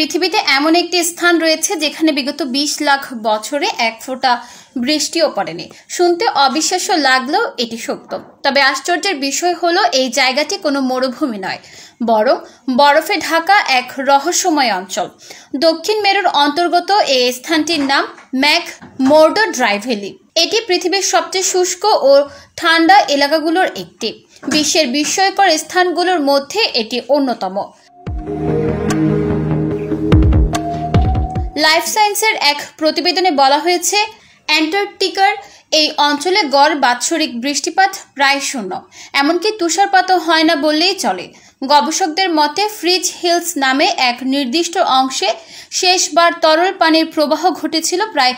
পৃথিবীতে এমন একটি স্থান রয়েছে যেখানে বিগত ২০ লাখ বছরে এক ফোঁটা বৃষ্টিও পড়েনি। শুনতে অবিশ্বাস্য লাগলেও এটি সত্য। তবে আশ্চর্যের বিষয় হলো এই জায়গাটি কোনো মরুভূমি নয়, বরং বরফে ঢাকা এক রহস্যময় অঞ্চল। দক্ষিণ মেরুর অন্তর্গত এই স্থানটির নাম ম্যাকমোর্ডো ড্রাই ভ্যালি। এটি পৃথিবীর সবচেয়ে শুষ্ক ও ঠান্ডা এলাকাগুলোর একটি। বিশ্বের বিস্ময়কর স্থানগুলোর মধ্যে এটি অন্যতম। লাইফ সায়েন্সের এক প্রতিবেদনে বলা হয়েছে, অ্যান্টার্কটিকার এই অঞ্চলে গড় বাৎসরিক বৃষ্টিপাত প্রায় শূন্য, এমনকি তুষারপাতও হয় না বললেই চলে। গবেষকদের মতে ফ্রিজ হিলস নামে এক নির্দিষ্ট অংশে শেষবার তরল পানির প্রবাহ ঘটেছিল প্রায়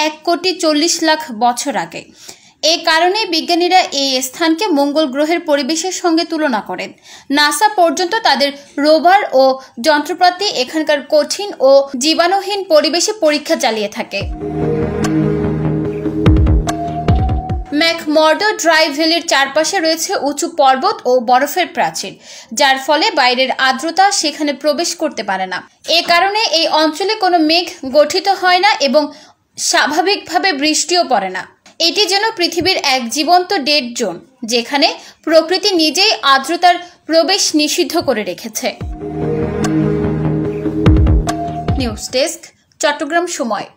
১,৪০,০০,০০০ বছর আগে। এই কারণেই বিজ্ঞানীরা এই স্থানকে মঙ্গল গ্রহের পরিবেশের সঙ্গে তুলনা করেন। নাসা পর্যন্ত তাদের রোভার ও যন্ত্রপাতি এখানকার কঠিন ও জীবাণুহীন পরিবেশে পরীক্ষা চালিয়ে থাকে। ম্যাকমোর্ডো ড্রাই ভ্যালির চারপাশে রয়েছে উঁচু পর্বত ও বরফের প্রাচীর, যার ফলে বাইরের আর্দ্রতা সেখানে প্রবেশ করতে পারে না। এ কারণে এই অঞ্চলে কোনো মেঘ গঠিত হয় না এবং স্বাভাবিকভাবে বৃষ্টিও পড়ে না। এটি যেন পৃথিবীর এক জীবন্ত ডেড জোন, যেখানে প্রকৃতি নিজেই আর্দ্রতার প্রবেশ নিষিদ্ধ করে রেখেছে। নিউজ ডেস্ক, চট্টগ্রাম সময়।